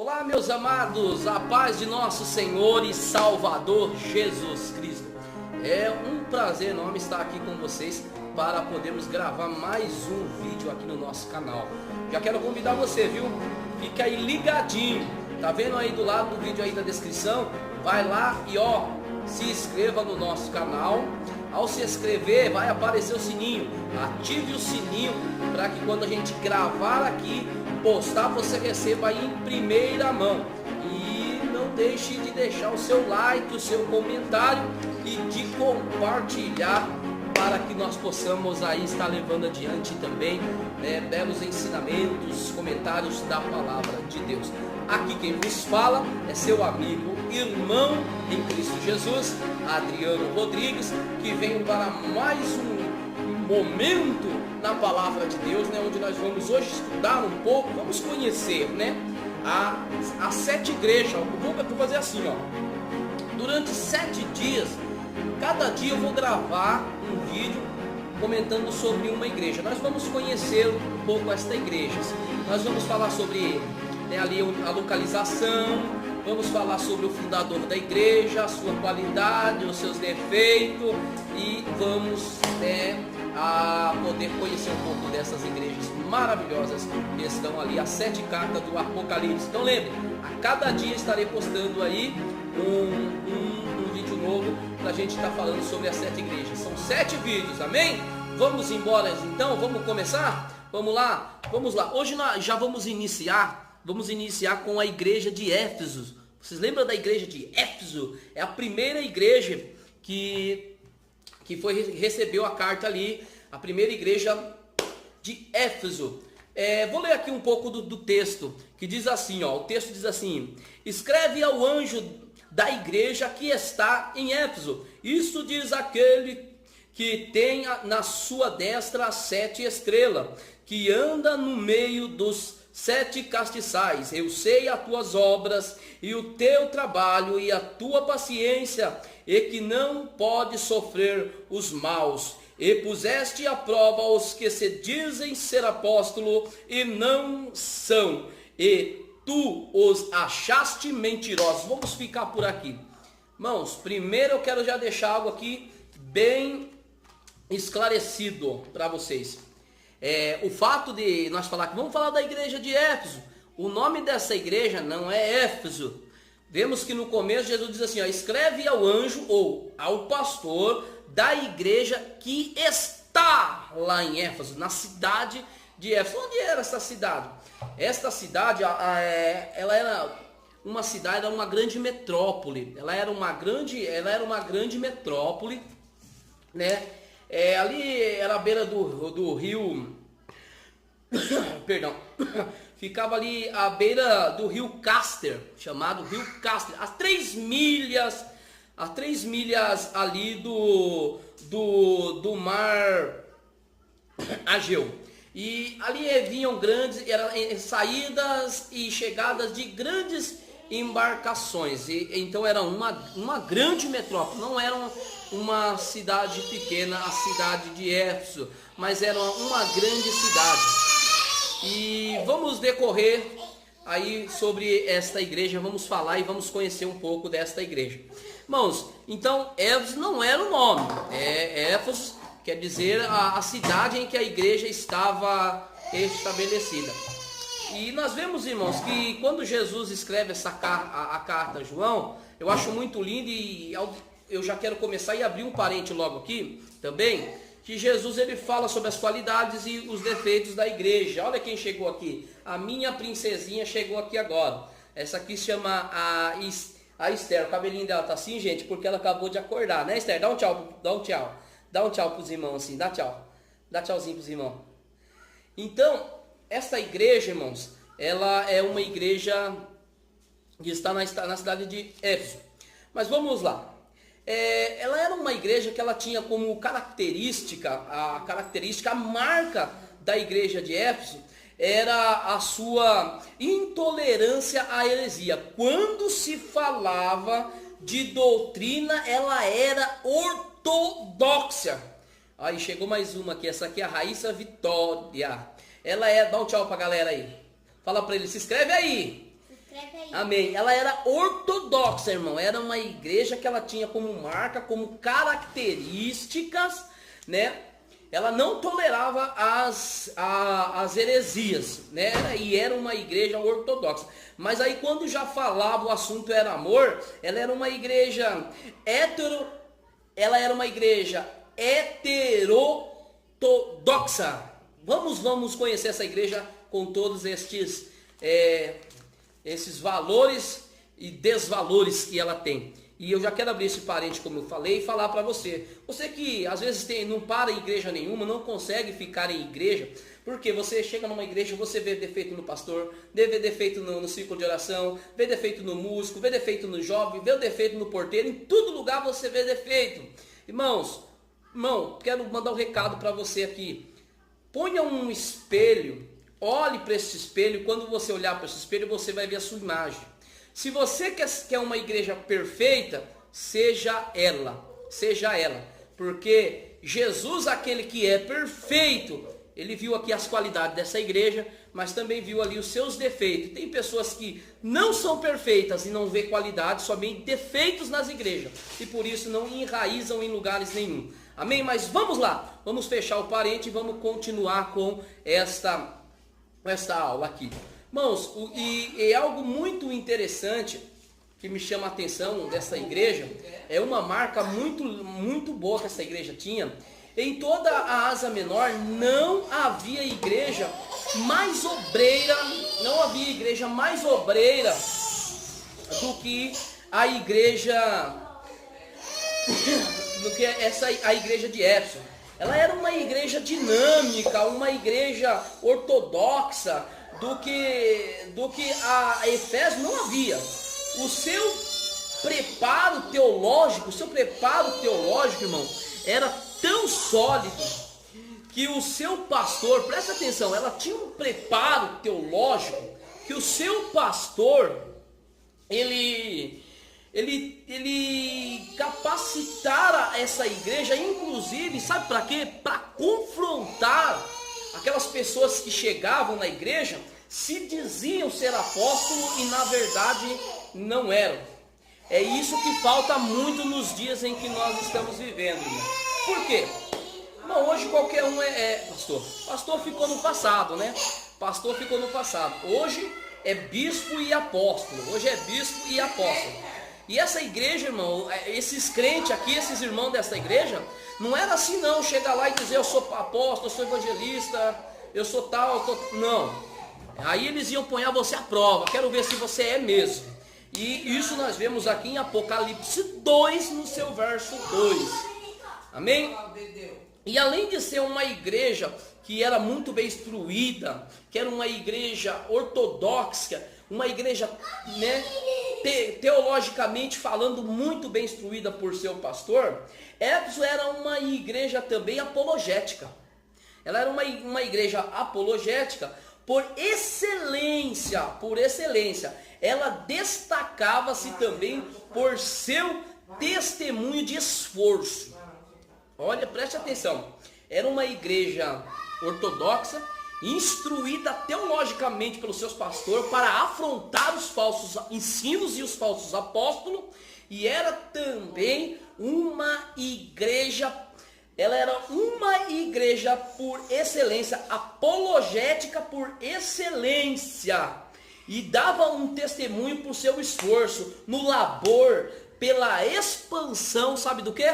Olá, meus amados, a paz de nosso Senhor e Salvador Jesus Cristo. É um prazer enorme estar aqui com vocês para podermos gravar mais um vídeo aqui no nosso canal. Já quero convidar você, viu? Fica aí ligadinho. Tá vendo aí do lado do vídeo aí da descrição? Vai lá e se inscreva no nosso canal. Ao se inscrever vai aparecer o sininho. Ative o sininho para que quando a gente gravar aqui, postar, você receba aí em primeira mão. E não deixe de deixar o seu like, o seu comentário e de compartilhar para que nós possamos aí estar levando adiante também belos ensinamentos, comentários da palavra de Deus. Aqui quem vos fala é seu amigo, irmão em Cristo Jesus, Adriano Rodrigues, que vem para mais um momento na palavra de Deus, onde nós vamos hoje estudar um pouco, vamos conhecer as 7 igrejas. Eu vou fazer assim, durante 7 dias, cada dia eu vou gravar um vídeo comentando sobre uma igreja. Nós vamos conhecer um pouco esta igreja, nós vamos falar sobre ali a localização, vamos falar sobre o fundador da igreja, a sua qualidade, os seus defeitos, e vamos a poder conhecer um pouco dessas igrejas maravilhosas que estão ali, as 7 cartas do Apocalipse. Então lembre, a cada dia estarei postando aí um vídeo novo para a gente estar falando sobre as 7 igrejas. São 7 vídeos, amém? Vamos embora então, vamos começar? Vamos lá. Hoje nós já vamos iniciar com a igreja de Éfeso. Vocês lembram da igreja de Éfeso? É a primeira igreja que recebeu a carta ali, a primeira igreja de Éfeso. Vou ler aqui um pouco do texto, que diz assim, o texto diz assim: escreve ao anjo da igreja que está em Éfeso, isso diz aquele que tem na sua destra as 7 estrelas, que anda no meio dos 7 castiçais. Eu sei as tuas obras e o teu trabalho e a tua paciência, e que não pode sofrer os maus, e puseste à prova os que se dizem ser apóstolo e não são, e tu os achaste mentirosos. Vamos ficar por aqui, irmãos. Primeiro eu quero já deixar algo aqui bem esclarecido para vocês. O fato de nós falar que vamos falar da igreja de Éfeso, o nome dessa igreja não é Éfeso. Vemos que no começo Jesus diz assim, escreve ao anjo ou ao pastor da igreja que está lá em Éfeso, na cidade de Éfeso. Onde era essa cidade? Esta cidade, ela era uma cidade, era uma grande metrópole. Ela era uma grande metrópole, ali era à beira do rio, perdão, ficava ali à beira do rio Caster, chamado rio Caster, a 3 milhas ali do mar Ageu. E ali vinham grandes saídas e chegadas de grandes embarcações. Então era uma grande metrópole, não era uma cidade pequena, a cidade de Éfeso, mas era uma grande cidade. E vamos decorrer aí sobre esta igreja, vamos falar e vamos conhecer um pouco desta igreja. Irmãos, então Éfeso não era o nome, Éfeso quer dizer a cidade em que a igreja estava estabelecida. E nós vemos, irmãos, que quando Jesus escreve a carta a João, eu acho muito lindo, e eu já quero começar e abrir um parente logo aqui também, que Jesus ele fala sobre as qualidades e os defeitos da igreja. Olha quem chegou aqui, a minha princesinha chegou aqui agora. Essa aqui se chama a Esther. O cabelinho dela tá assim, gente, porque ela acabou de acordar, né, Esther? Dá um tchau, dá um tchau pros irmãos assim, dá tchauzinho pros irmãos. Então, esta igreja, irmãos, ela é uma igreja que está na cidade de Éfeso. Mas vamos lá. Ela era uma igreja que ela tinha como característica, a marca da igreja de Éfeso era a sua intolerância à heresia. Quando se falava de doutrina, ela era ortodoxa. Aí chegou mais uma aqui, essa aqui é a Raíssa Vitória. Ela dá um tchau pra galera aí. Fala pra ele, se inscreve aí. Amém. Ela era ortodoxa, irmão. Era uma igreja que ela tinha como marca, como características, né? Ela não tolerava as heresias, né? E era uma igreja ortodoxa. Mas aí quando já falava o assunto era amor, ela era uma igreja heterodoxa. Vamos conhecer essa igreja com todos esses valores e desvalores que ela tem. E eu já quero abrir esse parente, como eu falei, e falar para você. Você que às vezes não para em igreja nenhuma, não consegue ficar em igreja, porque você chega numa igreja e você vê defeito no pastor, vê defeito no círculo de oração, vê defeito no músico, vê defeito no jovem, vê defeito no porteiro, em todo lugar você vê defeito. Irmão, quero mandar um recado para você aqui. Ponha um espelho, olhe para esse espelho, quando você olhar para esse espelho, você vai ver a sua imagem. Se você quer uma igreja perfeita, seja ela, porque Jesus, aquele que é perfeito, ele viu aqui as qualidades dessa igreja, mas também viu ali os seus defeitos. Tem pessoas que não são perfeitas e não vê qualidade, somente defeitos nas igrejas, e por isso não enraizam em lugares nenhum. Amém? Mas vamos lá, vamos fechar o parente e vamos continuar com esta aula aqui. Irmãos, e é algo muito interessante que me chama a atenção dessa igreja, é uma marca muito, muito boa que essa igreja tinha. Em toda a Ásia Menor não havia igreja mais obreira, do que a igreja, a igreja de Éfeso. Ela era uma igreja dinâmica, uma igreja ortodoxa, do que a Efésio não havia. O seu preparo teológico, irmão, era tão sólido que o seu pastor, presta atenção, ela tinha um preparo teológico que o seu pastor, ele capacitara essa igreja, inclusive, sabe para quê? Para confrontar aquelas pessoas que chegavam na igreja, se diziam ser apóstolo e na verdade não eram. É isso que falta muito nos dias em que nós estamos vivendo, irmão. Por quê? Não, hoje qualquer um é pastor. Pastor ficou no passado, né? Pastor ficou no passado. Hoje é bispo e apóstolo. E essa igreja, irmão, esses crentes aqui, esses irmãos dessa igreja, não era assim não, chegar lá e dizer eu sou apóstolo, eu sou evangelista, eu sou tal, não. Aí eles iam pôr você à prova, quero ver se você é mesmo. E isso nós vemos aqui em Apocalipse 2, no seu verso 2. Amém? E além de ser uma igreja que era muito bem instruída, que era uma igreja ortodoxa, uma igreja, né, teologicamente falando muito bem instruída por seu pastor, Éfeso era uma igreja também apologética. Ela era uma igreja apologética por excelência. Ela destacava-se também por seu testemunho de esforço. Olha, preste atenção. Era uma igreja ortodoxa, instruída teologicamente pelos seus pastores para afrontar os falsos ensinos e os falsos apóstolos, e era também uma igreja, ela era uma igreja por excelência, apologética por excelência, e dava um testemunho por seu esforço no labor, pela expansão, sabe do quê?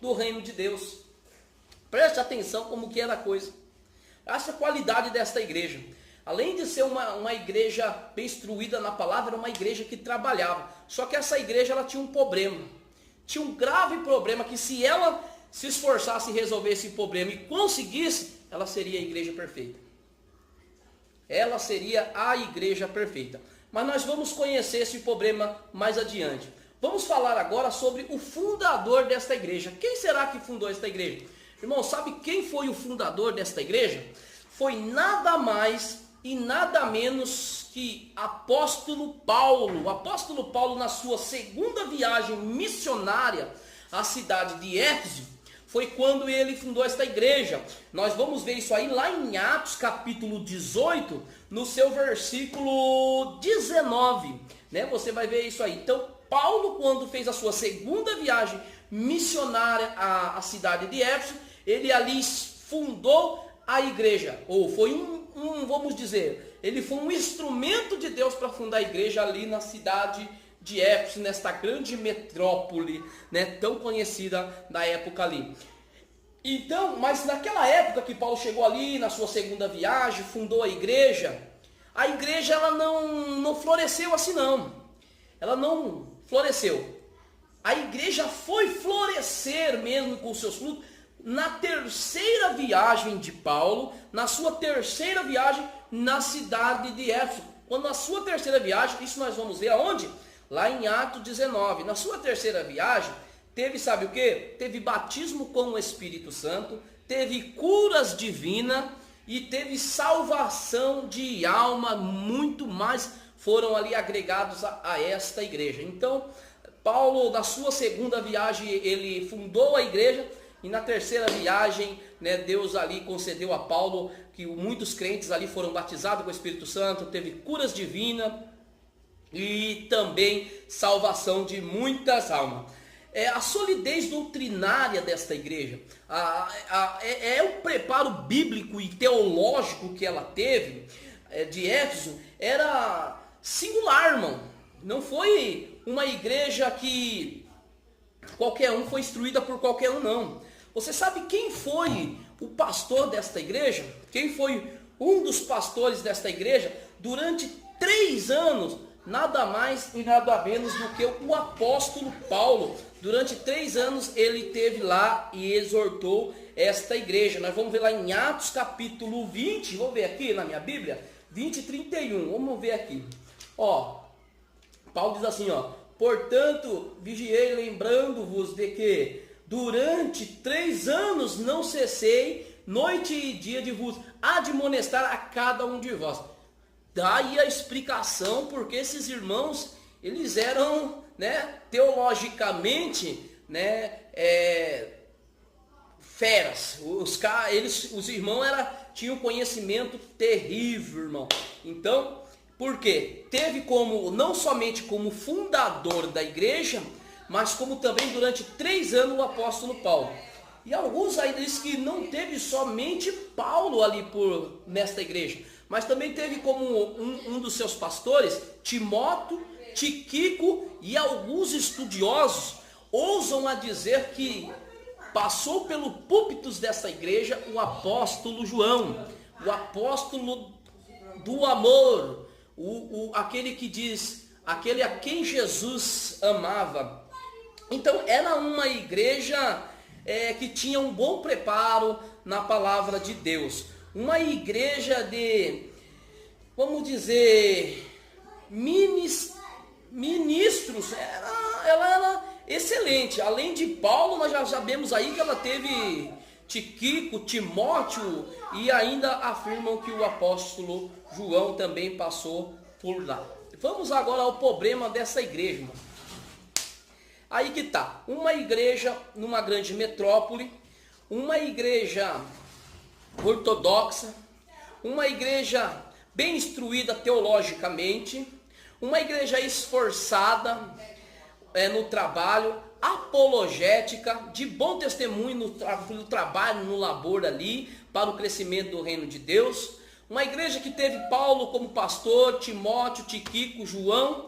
Do reino de Deus. Preste atenção como que era a coisa. Essa qualidade desta igreja, além de ser uma igreja bem instruída na palavra, era uma igreja que trabalhava. Só que essa igreja ela tinha um problema, tinha um grave problema, que se ela se esforçasse em resolver esse problema e conseguisse, ela seria a igreja perfeita. Ela seria a igreja perfeita. Mas nós vamos conhecer esse problema mais adiante. Vamos falar agora sobre o fundador desta igreja. Quem será que fundou esta igreja? Irmão, sabe quem foi o fundador desta igreja? Foi nada mais e nada menos que apóstolo Paulo. O apóstolo Paulo, na sua segunda viagem missionária à cidade de Éfeso, foi quando ele fundou esta igreja. Nós vamos ver isso aí lá em Atos capítulo 18, no seu versículo 19, né? Você vai ver isso aí. Então, Paulo, quando fez a sua segunda viagem missionária à cidade de Éfeso, ele ali fundou a igreja, ou foi vamos dizer, ele foi um instrumento de Deus para fundar a igreja ali na cidade de Éfeso, nesta grande metrópole, né, tão conhecida da época ali. Então, mas naquela época que Paulo chegou ali, na sua segunda viagem, fundou a igreja ela não floresceu assim não. Ela não floresceu. A igreja foi florescer mesmo com os seus frutos na terceira viagem de Paulo, na sua terceira viagem na cidade de Éfeso. Quando na sua terceira viagem, isso nós vamos ver aonde? Lá em Atos 19. Na sua terceira viagem, teve, sabe o que? Teve batismo com o Espírito Santo, teve curas divinas e teve salvação de alma, muito mais foram ali agregados a esta igreja. Então, Paulo, na sua segunda viagem, ele fundou a igreja, e na terceira viagem, né, Deus ali concedeu a Paulo que muitos crentes ali foram batizados com o Espírito Santo, teve curas divinas e também salvação de muitas almas. A solidez doutrinária desta igreja, o preparo bíblico e teológico que ela teve de Éfeso era singular, irmão. Não foi uma igreja que qualquer um foi instruída por qualquer um, não. Você sabe quem foi o pastor desta igreja? Quem foi um dos pastores desta igreja durante 3 anos? Nada mais e nada menos do que o apóstolo Paulo. Durante 3 anos ele esteve lá e exortou esta igreja. Nós vamos ver lá em Atos capítulo 20, vou ver aqui na minha Bíblia, 20 e 31, vamos ver aqui. Paulo diz assim, portanto, vigiei lembrando-vos de que durante 3 anos não cessei, noite e dia, de vos admonestar a cada um de vós. Daí a explicação porque esses irmãos, eles eram, né, teologicamente, né, feras. Os irmãos tinham conhecimento terrível, irmão. Então, por quê? Teve como, não somente como fundador da igreja, mas como também durante 3 anos o apóstolo Paulo. E alguns aí dizem que não teve somente Paulo ali nesta igreja, mas também teve como um dos seus pastores, Timóteo, Tíquico, e alguns estudiosos ousam a dizer que passou pelo púlpitos dessa igreja o apóstolo João, o apóstolo do amor, aquele que diz, aquele a quem Jesus amava. Então era uma igreja que tinha um bom preparo na palavra de Deus. Uma igreja de, vamos dizer, ministros. Ela era excelente. Além de Paulo, nós já sabemos aí que ela teve Tíquico, Timóteo, e ainda afirmam que o apóstolo João também passou por lá. Vamos agora ao problema dessa igreja, irmão. Aí que tá, uma igreja numa grande metrópole, uma igreja ortodoxa, uma igreja bem instruída teologicamente, uma igreja esforçada no trabalho, apologética, de bom testemunho no trabalho, no labor ali, para o crescimento do reino de Deus. Uma igreja que teve Paulo como pastor, Timóteo, Tíquico, João,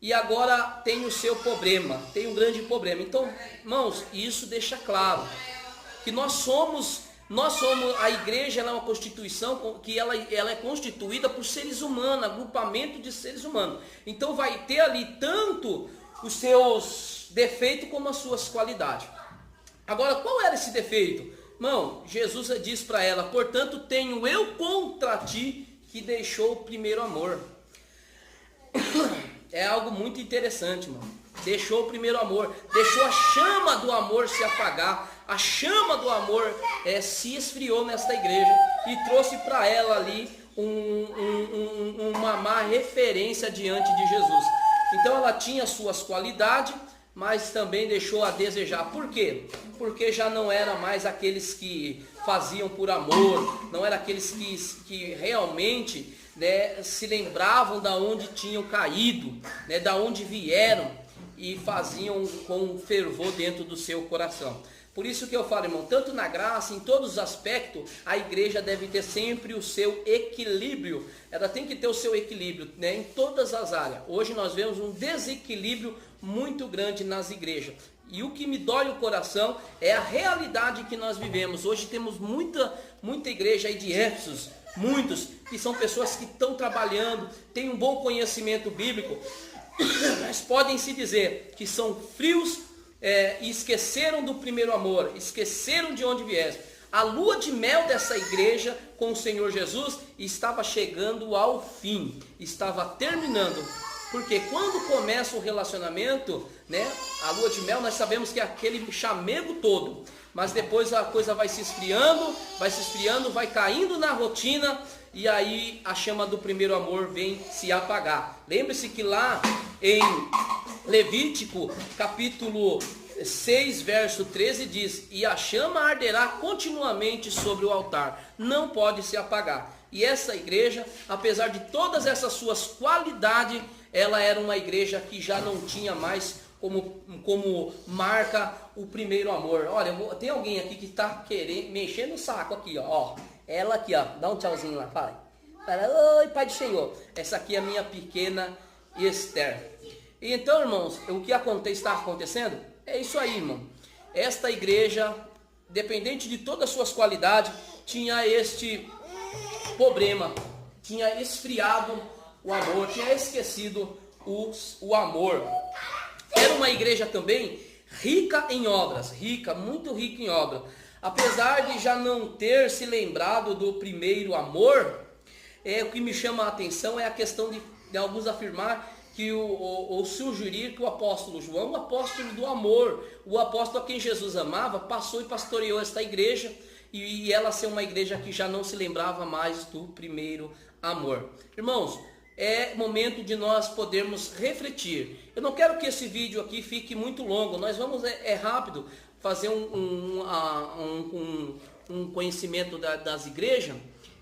e agora tem o seu problema, tem um grande problema. Então, irmãos, isso deixa claro que nós somos a igreja, ela é uma constituição que ela é constituída por seres humanos, agrupamento de seres humanos. Então vai ter ali tanto os seus defeitos como as suas qualidades. Agora, qual era esse defeito? Irmão, Jesus disse para ela, portanto tenho eu contra ti que deixou o primeiro amor. É algo muito interessante, irmão. Deixou o primeiro amor, deixou a chama do amor se apagar, a chama do amor se esfriou nesta igreja e trouxe para ela ali uma má referência diante de Jesus. Então ela tinha suas qualidades, mas também deixou a desejar. Por quê? Porque já não era mais aqueles que faziam por amor, não era aqueles que realmente né, se lembravam da onde tinham caído, né, da onde vieram, e faziam com fervor dentro do seu coração. Por isso que eu falo, irmão, tanto na graça, em todos os aspectos, a igreja deve ter sempre o seu equilíbrio. Ela tem que ter o seu equilíbrio, né, em todas as áreas. Hoje nós vemos um desequilíbrio muito grande nas igrejas. E o que me dói o coração é a realidade que nós vivemos. Hoje temos muita igreja aí de Éfeso, muitos que são pessoas que estão trabalhando, têm um bom conhecimento bíblico, mas podem se dizer que são frios e esqueceram do primeiro amor, esqueceram de onde vieram. A lua de mel dessa igreja com o Senhor Jesus estava chegando ao fim, estava terminando. Porque quando começa o relacionamento, né, a lua de mel, nós sabemos que é aquele chamego todo. Mas depois a coisa vai se esfriando, vai caindo na rotina, e aí a chama do primeiro amor vem se apagar. Lembre-se que lá em Levítico, capítulo 6, verso 13 diz: e a chama arderá continuamente sobre o altar, não pode se apagar. E essa igreja, apesar de todas essas suas qualidades, ela era uma igreja que já não tinha mais como marca o primeiro amor. Olha, tem alguém aqui que está querendo, mexendo o saco aqui, ó. Ela aqui, ó, dá um tchauzinho lá, fala. Oi, Pai do Senhor. Essa aqui é a minha pequena Esther. E então, irmãos, o que está acontecendo? É isso aí, irmão. Esta igreja, dependente de todas as suas qualidades, tinha este problema, tinha esfriado o amor, tinha esquecido o amor. Era uma igreja também rica em obras, muito rica em obras. Apesar de já não ter se lembrado do primeiro amor, o que me chama a atenção é a questão de alguns afirmar que ou sugerir que o apóstolo João, o apóstolo do amor, o apóstolo a quem Jesus amava, passou e pastoreou esta igreja, e ela ser uma igreja que já não se lembrava mais do primeiro amor. Irmãos, é momento de nós podermos refletir. Eu não quero que esse vídeo aqui fique muito longo, nós vamos, rápido, fazer um conhecimento das igrejas,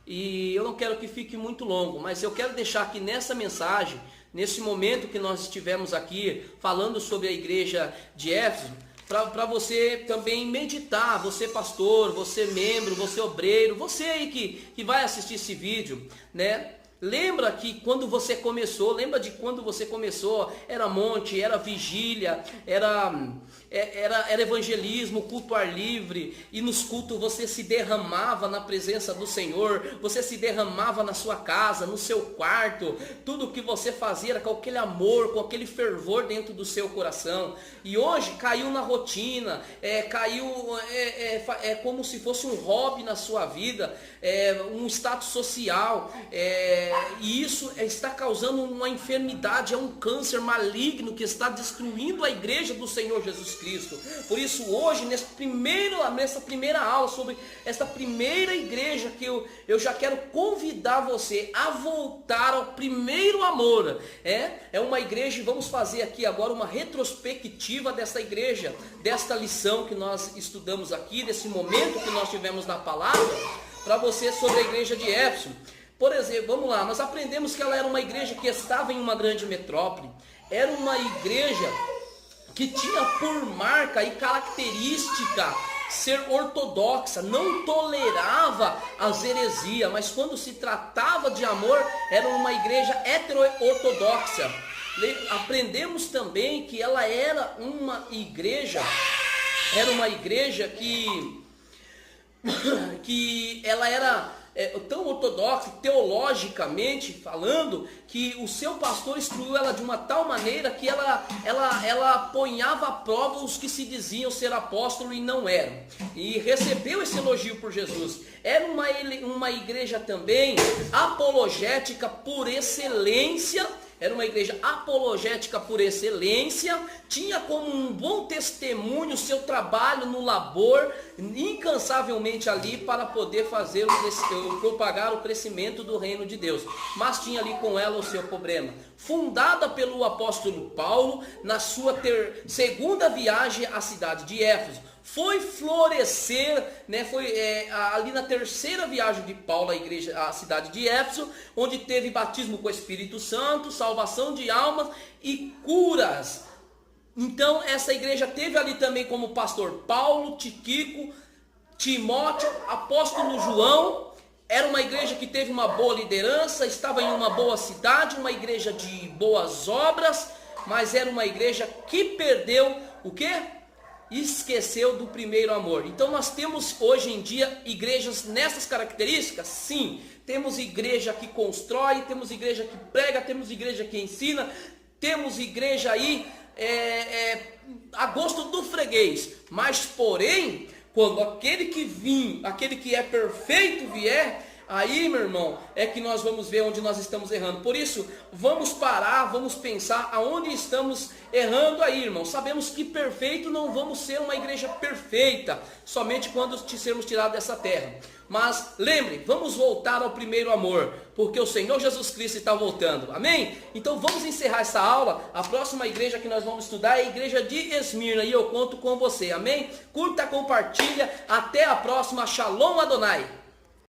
e eu não quero que fique muito longo, mas eu quero deixar aqui nessa mensagem, nesse momento que nós estivemos aqui falando sobre a igreja de Éfeso, para você também meditar, você pastor, você membro, você obreiro, você aí que vai assistir esse vídeo, né? Lembra que quando você começou, era monte, era vigília, era evangelismo, culto ao ar livre, e nos cultos você se derramava na presença do Senhor, você se derramava na sua casa, no seu quarto, tudo o que você fazia era com aquele amor, com aquele fervor dentro do seu coração, e hoje caiu na rotina, como se fosse um hobby na sua vida, um status social, e isso está causando uma enfermidade, é um câncer maligno que está destruindo a igreja do Senhor Jesus Cristo. Por isso hoje, nessa primeira aula sobre esta primeira igreja, que eu já quero convidar você a voltar ao primeiro amor. É uma igreja, e vamos fazer aqui agora uma retrospectiva dessa igreja, desta lição que nós estudamos aqui, desse momento que nós tivemos na palavra, para você sobre a igreja de Éfeso. Por exemplo, vamos lá, nós aprendemos que ela era uma igreja que estava em uma grande metrópole, era uma igreja que tinha por marca e característica ser ortodoxa, não tolerava as heresias, mas quando se tratava de amor, era uma igreja hetero-ortodoxa. Aprendemos também que ela era uma igreja que ela era tão ortodoxa, teologicamente falando, que o seu pastor instruiu ela de uma tal maneira que ela ponhava à prova os que se diziam ser apóstolos e não eram, e recebeu esse elogio por Jesus. Era uma igreja também apologética por excelência. Era uma igreja apologética por excelência, tinha como um bom testemunho o seu trabalho no labor, incansavelmente ali para poder propagar o crescimento do reino de Deus. Mas tinha ali com ela o seu problema. Fundada pelo apóstolo Paulo na sua segunda viagem à cidade de Éfeso, foi florescer, né? Foi ali na terceira viagem de Paulo à cidade de Éfeso, onde teve batismo com o Espírito Santo, salvação de almas e curas. Então essa igreja teve ali também como pastor Paulo, Tíquico, Timóteo, apóstolo João. Era uma igreja que teve uma boa liderança, estava em uma boa cidade, uma igreja de boas obras, mas era uma igreja que perdeu o quê? Esqueceu do primeiro amor. Então nós temos hoje em dia igrejas nessas características? Sim. Temos igreja que constrói, temos igreja que prega, temos igreja que ensina, temos igreja aí a gosto do freguês. Mas porém, quando aquele que é perfeito vier, aí, meu irmão, é que nós vamos ver onde nós estamos errando. Por isso, vamos parar, vamos pensar aonde estamos errando aí, irmão. Sabemos que perfeito não vamos ser uma igreja perfeita, somente quando sermos tirados dessa terra. Mas lembre, vamos voltar ao primeiro amor, porque o Senhor Jesus Cristo está voltando. Amém? Então vamos encerrar essa aula. A próxima igreja que nós vamos estudar é a igreja de Esmirna, e eu conto com você. Amém? Curta, compartilha. Até a próxima. Shalom Adonai.